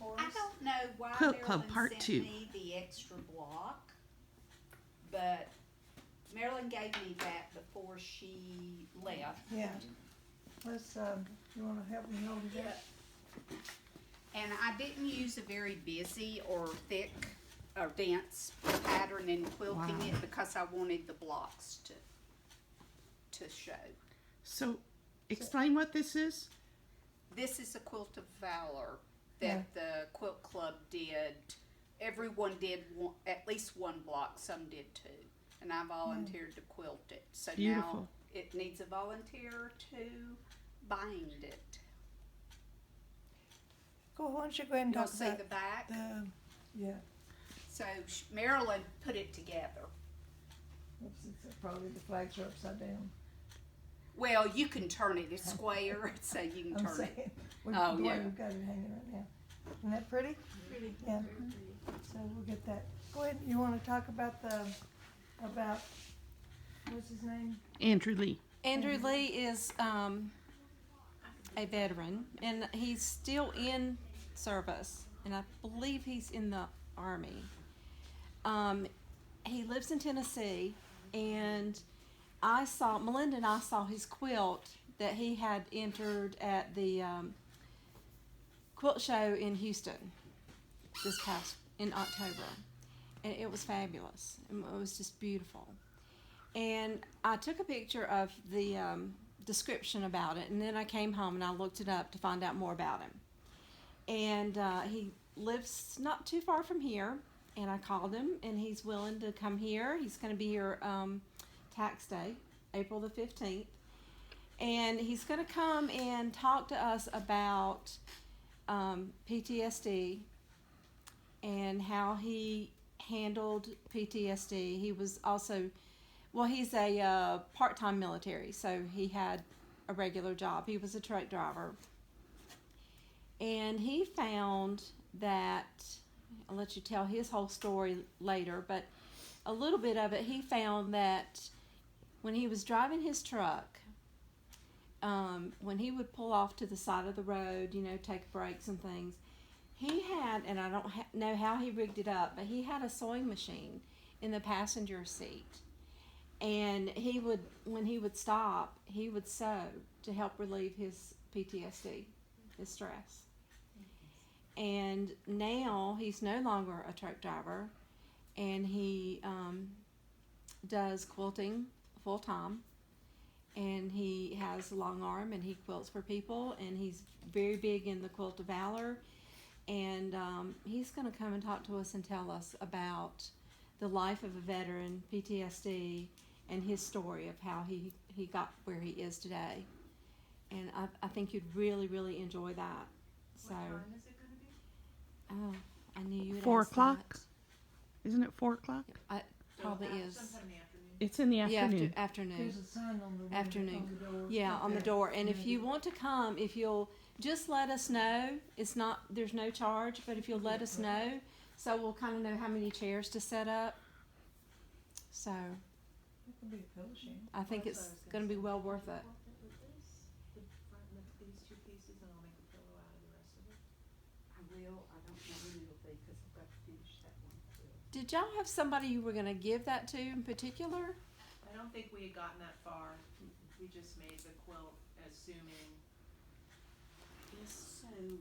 for I us? don't know why Quilt Club Marilyn Part sent 2. me the extra block, but Marilyn gave me that before she left. Yeah. Let's, you wanna help me hold it up? And I didn't use a very busy or thick or dense pattern in quilting Wow. it because I wanted the blocks to show. So, explain what this is. This is a quilt of valor that the quilt club did. Everyone did at least one block, some did two. And I volunteered to quilt it. So Beautiful. now it needs a volunteer to bind it. Go, why don't you go ahead and You'll talk see about the back. yeah. So Marilyn put it together. It's probably the flags are upside down. Well, you can turn it. It's square, so you can I'm turn saying, it. we've, Oh, the way yeah. we've got it hanging right now. Isn't that pretty? Pretty. Yeah. Very pretty. So we'll get that. Go ahead, you wanna talk about about, what's his name? Andrew Lee. Andrew Lee is a veteran, and he's still in service, and I believe he's in the Army. He lives in Tennessee, and Melinda and I saw his quilt that he had entered at the quilt show in Houston this past in October, and it was fabulous. It was just beautiful. And I took a picture of the description about it, and then I came home and I looked it up to find out more about him. And he lives not too far from here, and I called him, and he's willing to come here. He's going to be here tax day, April the 15th. And he's going to come and talk to us about PTSD and how he handled PTSD. He was also, well, he's a part-time military, so he had a regular job. He was a truck driver. And he found that, I'll let you tell his whole story later, but a little bit of it, he found that when he was driving his truck, when he would pull off to the side of the road, take breaks and things, he had, and I don't know how he rigged it up, but he had a sewing machine in the passenger seat. And when he would stop, he would sew to help relieve his PTSD, his stress. And now he's no longer a truck driver, and he does quilting full time. And he has a long arm, and he quilts for people, and he's very big in the quilt of valor. And he's going to come and talk to us and tell us about the life of a veteran, PTSD, and his story of how he got where he is today. And I think you'd really, really enjoy that. What time is it going to be? Oh, I knew you'd 4 ask o'clock? that. Isn't it 4 o'clock? It probably is. Sometime in the afternoon. It's in the afternoon. Yeah, afternoon. There's a sign on the window, Afternoon. on the door. Yeah, on the Okay. door. And if you want to come, if you'll just let us know, there's no charge, but if you'll let us know, so we'll kind of know how many chairs to set up. So It could be a pillow shame. I think it's going to be well worth it. The front and these two pieces, and I'll make a pillow out of the rest of it. I will. I don't know when it'll be because I've got to finish that one quilt. Did y'all have somebody you were going to give that to in particular? I don't think we had gotten that far. We just made the quilt assuming. Yes, so you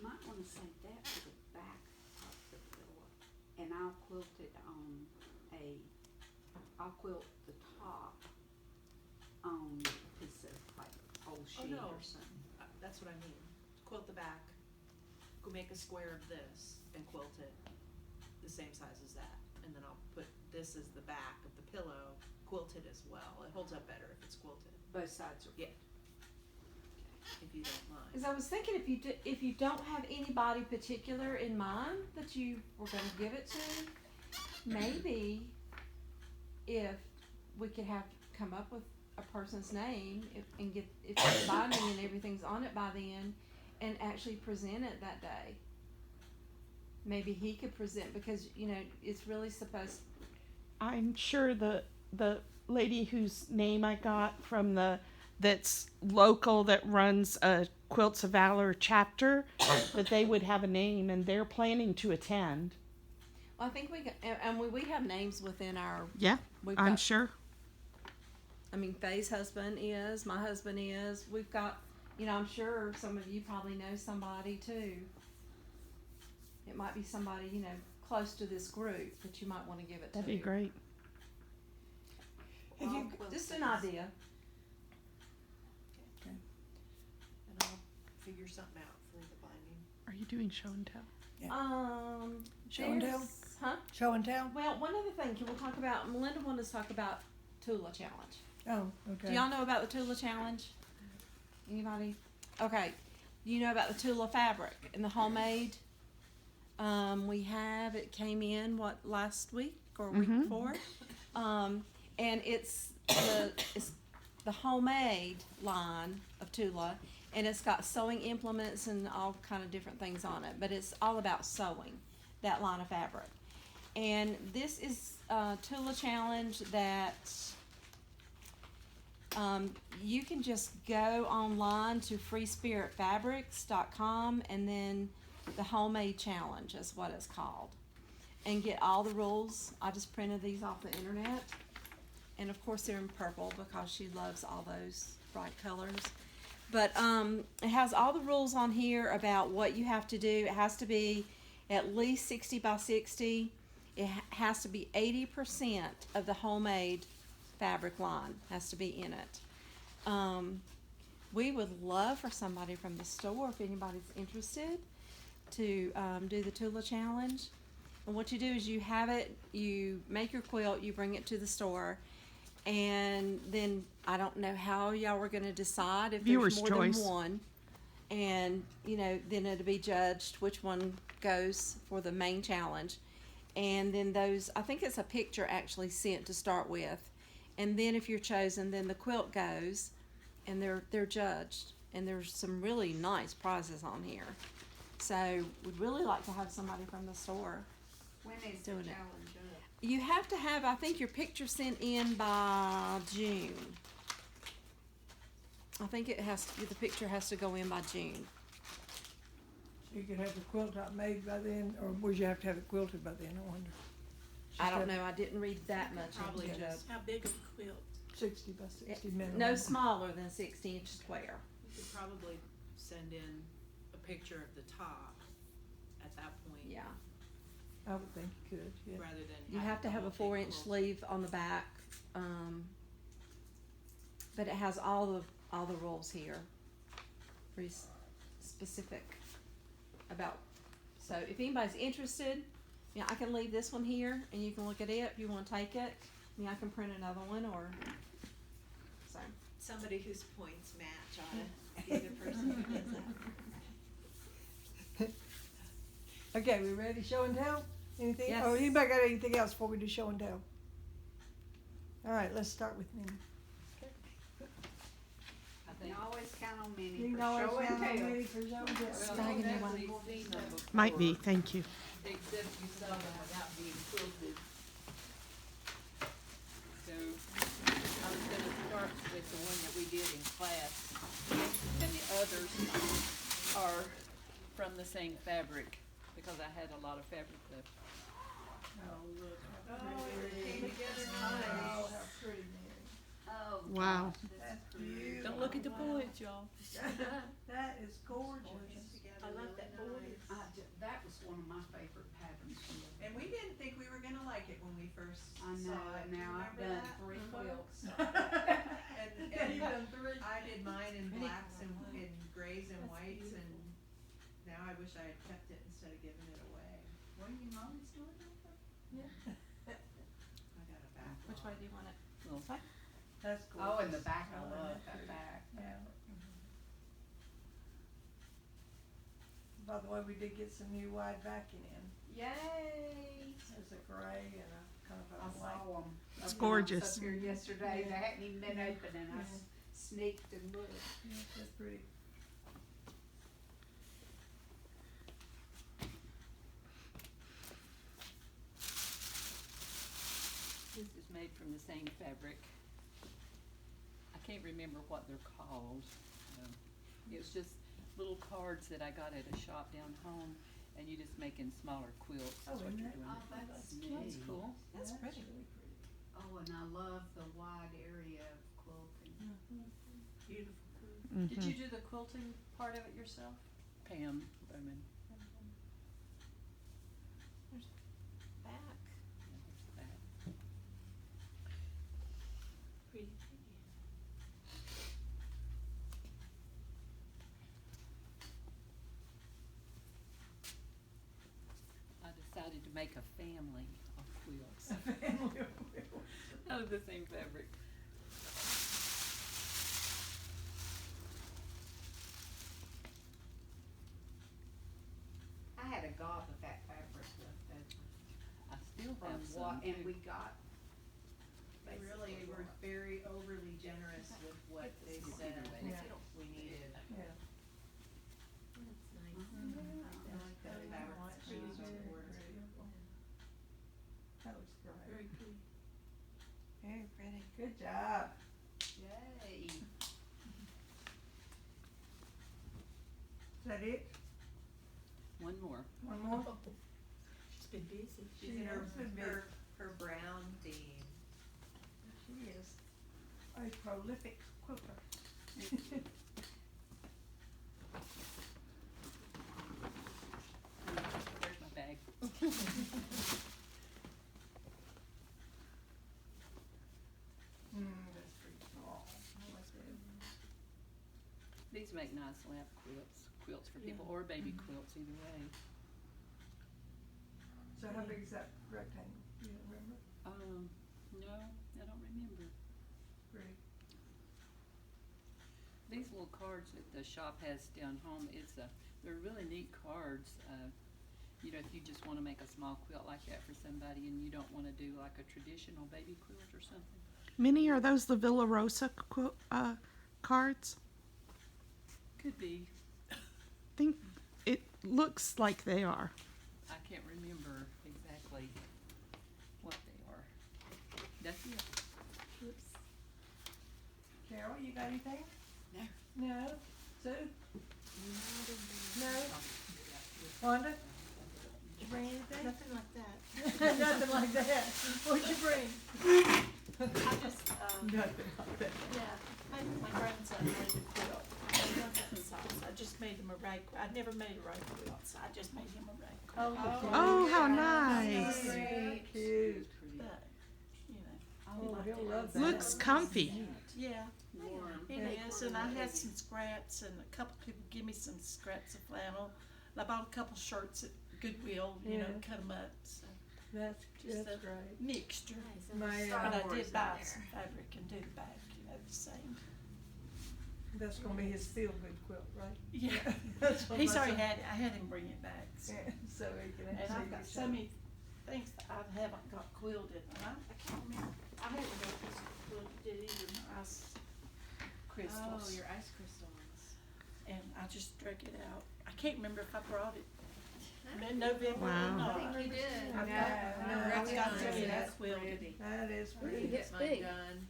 might want to save that for the back of the pillow, and I'll quilt it on I'll quilt the top on a piece of like old sheet no. or something. That's what I mean. Quilt the back. Go make a square of this and quilt it the same size as that, and then I'll put this as the back of the pillow, quilted as well. It holds up better if it's quilted. Both sides are. Yeah. If you don't mind. Because I was thinking if you don't have anybody particular in mind that you were going to give it to, maybe if we could come up with a person's name and get if the binding and everything's on it by then, and actually present it that day. Maybe he could present because it's really supposed. I'm sure the lady whose name I got from that's local that runs a Quilts of Valor chapter, that they would have a name, and they're planning to attend. Well, I think we have names within our. Yeah, We've I'm got, sure. I mean, Faye's husband is, my husband is. We've got, I'm sure some of you probably know somebody too. It might be somebody, close to this group that you might want to give it to. That'd be great. Have you, Just an idea. And I'll figure something out for the binding. Are you doing show and tell? Show and tell? there's- Huh? show and tell? Well, one other thing, can we talk about, Melinda wanted us to talk about Tula Challenge. Oh, okay. Do y'all know about the Tula Challenge? Anybody? Okay. You know about the Tula fabric and the homemade? It came in, last week or week Mhm. before? And it's the homemade line of Tula, and it's got sewing implements and all kind of different things on it, but it's all about sewing, that line of fabric. And this is Tula Challenge that you can just go online to freespiritfabrics.com, and then the homemade challenge is what it's called, and get all the rules. I just printed these off the internet, and of course they're in purple because she loves all those bright colors. But it has all the rules on here about what you have to do. It has to be at least 60 by 60. It has to be 80% of the homemade fabric line has to be in it. We would love for somebody from the store, if anybody's interested, to do the Tula Challenge. And what you do is you make your quilt, you bring it to the store, and then I don't know how y'all were going to decide if Viewer's there's more choice. than one. And, then it'll be judged which one goes for the main challenge. And then I think it's a picture actually sent to start with. And then if you're chosen, then the quilt goes, and they're judged. And there's some really nice prizes on here. So we'd really like to have somebody from the store. When is the Doing it. challenge up? You have to have, I think, your picture sent in by June. I think the picture has to go in by June. You could have the quilt not made by then, or would you have to have it quilted by then, I wonder? I don't know, I didn't read that much Probably into just, How big of a quilt? 60 by 60 minimum. no smaller than 16-inch square. you could probably send in a picture of the top at that point. Yeah. I would think you could, yeah. Rather than. You having have to the have a whole thing 4-inch quilted. sleeve on the back, but it has all the rules here, pretty specific about. So if anybody's interested, I can leave this one here, and you can look at it if you want to take it. I can print another one, or so. Somebody whose points match ought to be the person who does that. Okay, we ready, show and tell? Anything, Yes. oh, anybody got anything else before we do show and tell? All right, let's start with Minnie. You can always count on Minnie You for can always show and count on tell. Minnie for show and tell. Snagging you one. Might be, thank you. Except you saw them without being quilted. So, I was gonna start with the one that we did in class, and the others are from the same fabric, because I had a lot of fabric left. Oh, look. Oh, it came together Oh, nice. how pretty, Minnie. Oh, Wow. gosh, That's beautiful. Don't look at the points, y'all. That is gorgeous. I love that border. that was one of my favorite patterns from the. And we didn't think we were gonna like it when we first I saw know, it. Do you now I've remember done that? 3 quilts. And You've done 3. I did mine in blacks and in grays and whites, and now I wish I had kept it instead of giving it away. What are you mom's doing that for? I got a back. Which way do you want it? Well, That's gorgeous. Oh, in the back, I Oh, love that's that pretty. back. Yeah. By the way, we did get some new wide backing in. Yay! There's a gray and a kind of I a white. saw them. It's gorgeous. Up here yesterday, they Yeah. hadn't even been open, and I Yeah. sneaked and looked. Yes, they're pretty. this is made from the same fabric. I can't remember what they're called. It was just, little cards that I got at a shop down home, and you just make in smaller quilts. That's what isn't you're it? doing. Oh, that's That's neat. cool. That's pretty. really pretty. Oh, and I love the wide area of quilting. Beautiful. Did you do the quilting part of it yourself? Pam Bowman. Back. That. Pretty. I decided to make a family of quilts A family of quilts. out of the same fabric. I had a gob of that fabric left over I still from have what, some. and we got. They really basically were what- very overly generous with what they said Yeah. we needed. Yeah. I like that fabric. She was on board. That looks great. Very pretty. Very pretty. Good job. Yay. Is that it? One more. One more? She's been busy. She's in her, has been busy. her brown theme. She is a prolific quilter. There's my bag. That's pretty small. I like that. These make nice lap quilts for people, or baby quilts, either way. So how big is that rectangle? You don't remember? No, I don't remember. Pretty. These little cards that the shop has down home, they're really neat cards. You know, if you just wanna make a small quilt like that for somebody and you don't wanna do like a traditional baby quilt or something. Minnie, are those the Villa Rosa cards? Could be. Think it looks like they are. I can't remember exactly what they are. That's it. Carol, you got anything? No. No? Sue? No? Wanda? Did you bring anything? Nothing like that. Nothing like that. What'd you bring? I just, Nothing like that. yeah, my grandson made a quilt. I love that size. I just made him a rag, I never made a rag quilt, so I just made him a rag quilt. Oh, how nice. Very cute. But, you know, Oh, liked he'll it. love that. Looks comfy. Yeah, Warm. it is, and I had some scraps, and a couple people give me some scraps of flannel. And I bought a couple shirts at Goodwill, you know, Yeah. cut them up, so That's Just a- great. mixture. My, But I Wars did in buy there. some fabric and do the back, you know, the same. that's gonna be his feel-good quilt, right? Yeah. That's what He's my already son- had it, I had him bring it back, so. Yeah, so he can And actually I've got get so some. many things that I haven't got quilted, and I can't remember, I haven't got this quilted either, my ice crystals. Oh, your ice crystal ones. And I just drug it out. I can't remember if I brought it in November or Wow. not. I think you did. I know, I've got to that's get nice. it quilted. That is We pretty. can get It's mine big. done.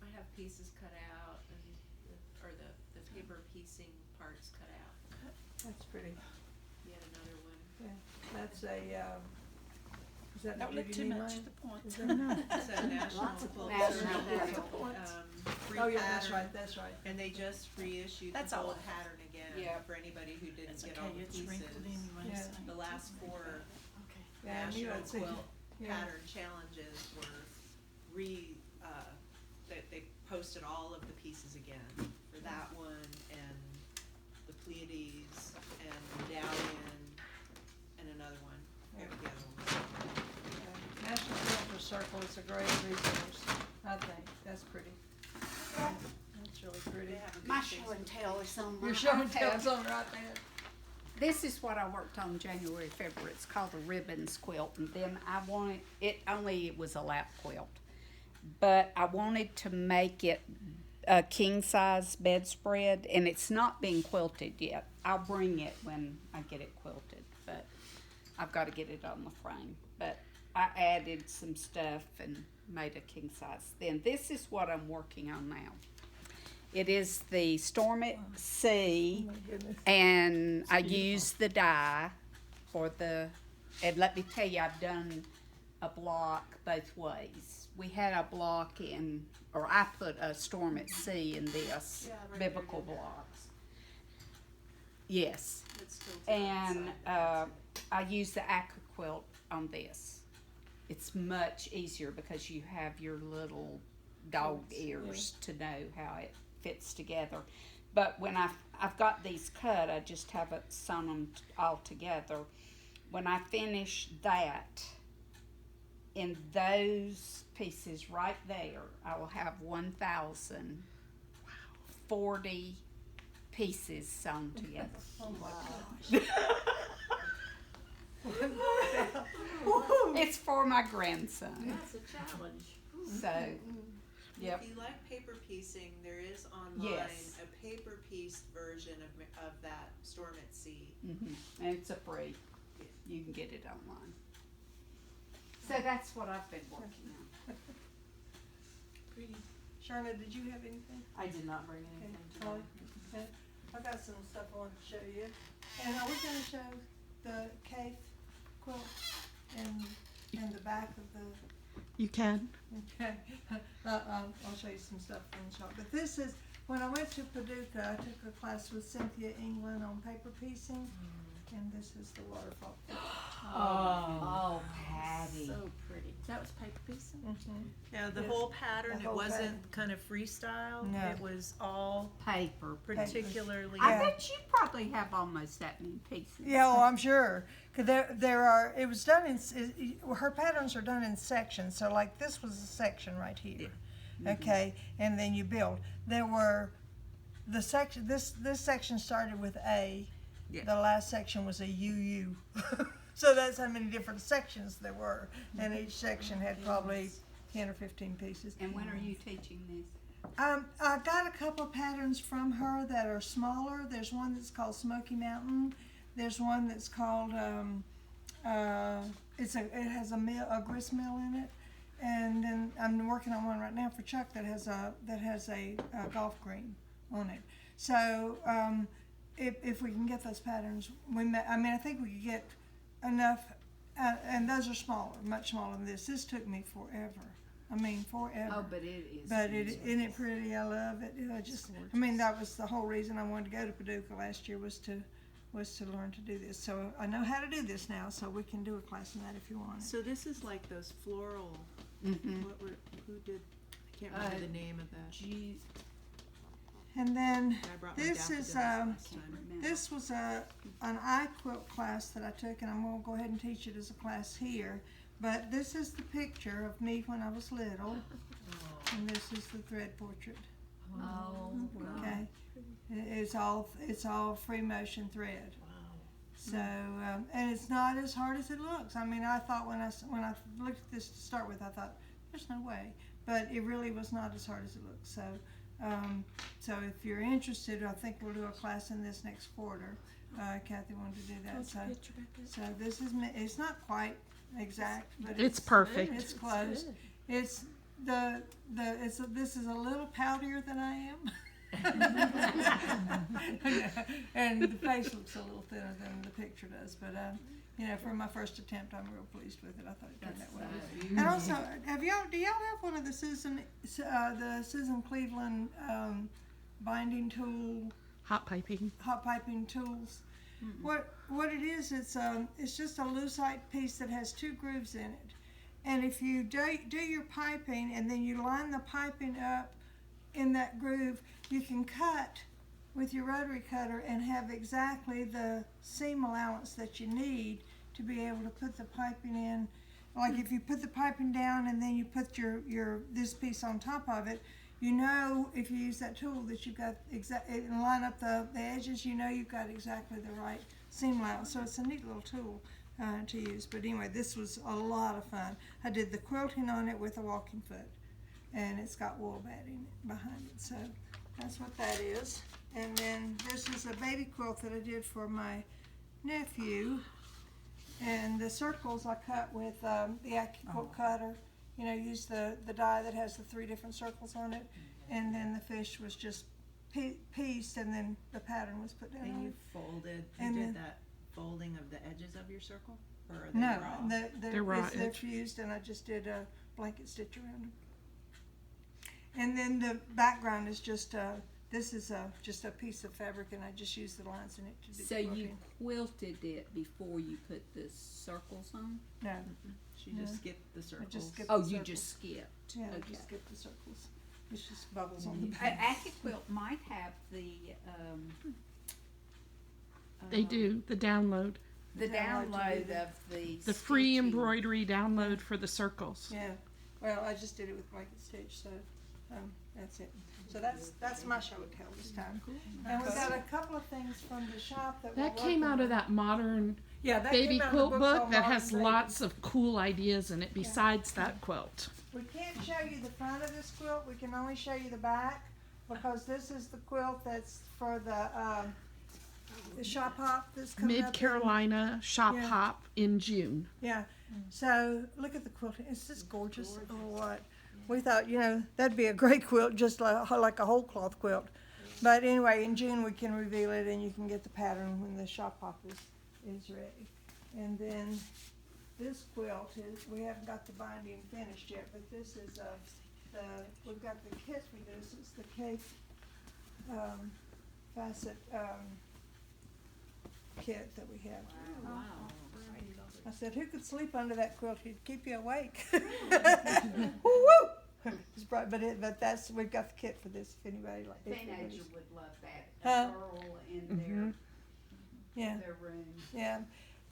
I have pieces cut out and, or the paper piecing parts cut out. That's pretty. Yet another one. Yeah, that's a, is that Don't what look you too need much mine? at the points. Is that- It's a national quilt National search, Quilt. free Oh, yeah, that's pattern. right, that's right. And they just reissued the That's all whole I have. pattern again Yeah. for anybody who didn't It's get all okay, the it's pieces. wrinkled anyway, Yeah. so. The last four Okay. Yeah, I knew national I'd seen it. quilt Yeah. pattern challenges were they posted all of the pieces again for that one and the Pleiades and Medallion and another one. I forget the other one. Yeah. National Quilter Circle is a great resource, I think. That's pretty. That's really pretty. They have a good My Facebook show and tell is on my Your show and iPad. tell's on right there. This is what I worked on January, February. It's called the ribbons quilt, and then I wanted it was a lap quilt, but I wanted to make it a king size bedspread, and it's not being quilted yet. I'll bring it when I get it quilted, but I've got to get it on the frame. But I added some stuff and made a king size. Then this is what I'm working on now. It is the Storm at Sea, Oh my goodness. and I use the die for the, and let me tell you, I've done a block both ways. We had a block in, or I put a Storm at Sea in this Yeah, right there biblical did that. blocks. Yes, It's tilted on and its side, I use the Acca quilt on this. It's much easier because you have your little dog ears to know how it fits together. But when I've got these cut, I just haven't sewn them all together. When I finish that, in those pieces right there, I will have 1,040 pieces sewn together. Oh my It's for my grandson. That's a challenge. So, yep. If you like paper piecing, there is online Yes. a paper pieced version of that Storm at Sea. And it's a free. You can get it online. So that's what I've been working on. Pretty. Charlotte, did you have anything? I did not bring Okay, anything Holly? Okay. I've got some stuff I want to show you. And are we gonna show the cave quilt and the back of the, You can. okay. I'll show you some stuff in the shop. But this is, when I went to Paducah, I took a class with Cynthia England on paper piecing. And this is the waterfall. Oh, Patty. So pretty. That was paper piecing? Mhm. Yeah, the Yes. whole pattern, The it whole wasn't pattern. kind of freestyle. No. It was all Paper. particularly. I Yeah. bet you probably have almost that many pieces. Yeah, well, I'm sure. 'Cause there are, it was done in, her patterns are done in sections. So like this was a section right here. Okay, and then you build. There were, the section, this section started with A. Yeah. The last section was a UU. So that's how many different sections there were. And each section had probably 10 or 15 pieces. And when are you teaching this? I got a couple of patterns from her that are smaller. There's one that's called Smoky Mountain. There's one that's called it has a grist mill in it. And then I'm working on one right now for Chuck that has a golf green on it. So if we can get those patterns, I think we could get enough. And those are smaller, much smaller than this. This took me forever. I mean, forever. Oh, but it is. But isn't it pretty? I love it. That was the whole reason I wanted to go to Paducah last year was to learn to do this. So I know how to do this now, so we can do a class in that if you want it. So this is like those floral, Mm-hmm. who did, I can't remember the name of that. And then I brought my this daffodils is last time. this was an eye quilt class that I took, and I'm gonna go ahead and teach it as a class here. But this is the picture of me when I was little, and this is the thread portrait. Oh, Okay, it's all free motion thread. So and it's not as hard as it looks. I mean, I thought when I looked at this to start with, I thought there's no way, but it really was not as hard as it looks. So so if you're interested, I think we'll do a class in this next quarter. Kathy wanted to do that. So this is it's not quite exact, but It's perfect. It's close. It's this is a little poutier than I am. And the face looks a little thinner than the picture does, but for my first attempt, I'm real pleased with it. I thought it turned out well. And also, do y'all have one of the Susan Cleveland binding tool, Hot piping. hot piping tools? What it is, it's just a lucite piece that has 2 grooves in it, and if you do your piping and then you line the piping up in that groove, you can cut with your rotary cutter and have exactly the seam allowance that you need to be able to put the piping in. Like if you put the piping down and then you put your this piece on top of it, if you use that tool that you've got and line up the edges, you've got exactly the right seam allowance. So it's a neat little tool to use. But anyway, this was a lot of fun. I did the quilting on it with a walking foot, and it's got wool batting behind it. So that's what that is. And then this is a baby quilt that I did for my nephew. And the circles I cut with the AccuQuilt cutter. Use the die that has the 3 different circles on it. And then the fish was just pieced, and then the pattern was put down. And on you it. folded, And you did then- that folding of the edges of your circle? Or are they No, raw? They're raw they're edge. fused, and I just did a blanket stitch around them. And then the background is just this is just a piece of fabric, and I just used the lines in it to do So the you quilting. quilted it before you put the circles on? No, She just No. skipped the circles. skipped Oh, the you circles. just skipped. Yeah, I Okay. just skipped the circles. It's just bubbles on the A back. AccuQuilt might have the, They do the download, the Download download of the the free stitching. embroidery download for the circles. Yeah, well, I just did it with blanket stitch, so that's it. So that's my show and tell this time. And we got a couple of things from the shop that That we're came working out of on. that modern Yeah, that baby came out of the quilt book called that Modern has Baby. lots of cool ideas in it besides that quilt. We can't show you the front of this quilt. We can only show you the back because this is the quilt that's for the shop hop that's coming up. Mid Carolina shop Yeah. hop in June. Yeah. So look at the quilting. It's just gorgeous. Oh, what? We thought, that'd be a great quilt, just like a whole cloth quilt. But anyway, in June we can reveal it, and you can get the pattern when the shop hop is ready. And then this quilt is, we haven't got the binding finished yet, but this is we've got the kit for this. It's the cake facet kit that we have. Wow. I said, who could sleep under that quilt? He'd keep you awake. Woo! It's bright, but we've got the kit for this if anybody like. if Teenager anybody's- would love that, Huh? a girl in Yeah, their room. yeah.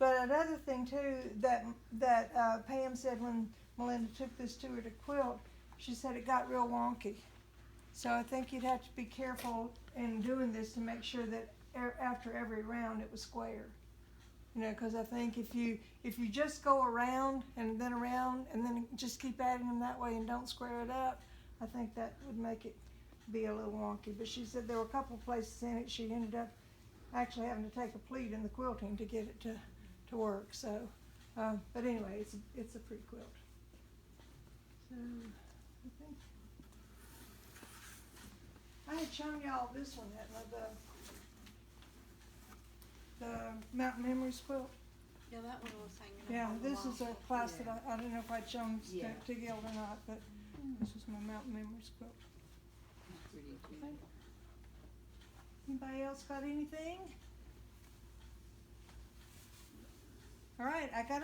But another thing too that Pam said when Melinda took this to her to quilt, she said it got real wonky. So I think you'd have to be careful in doing this to make sure that after every round it was square. Because I think if you just go around and then just keep adding them that way and don't square it up, I think that would make it be a little wonky. But she said there were a couple of places in it she ended up actually having to take a pleat in the quilting to get it to work. So, but anyway, it's a pretty quilt. So I think I had shown y'all this one, the Mountain Memories quilt. Yeah, that one was hanging up Yeah, on the this wall. is a class that I don't know if I'd shown Yeah. to Gil or not, but this is my Mountain Memories quilt. Pretty too. Anybody else got anything? All right, I got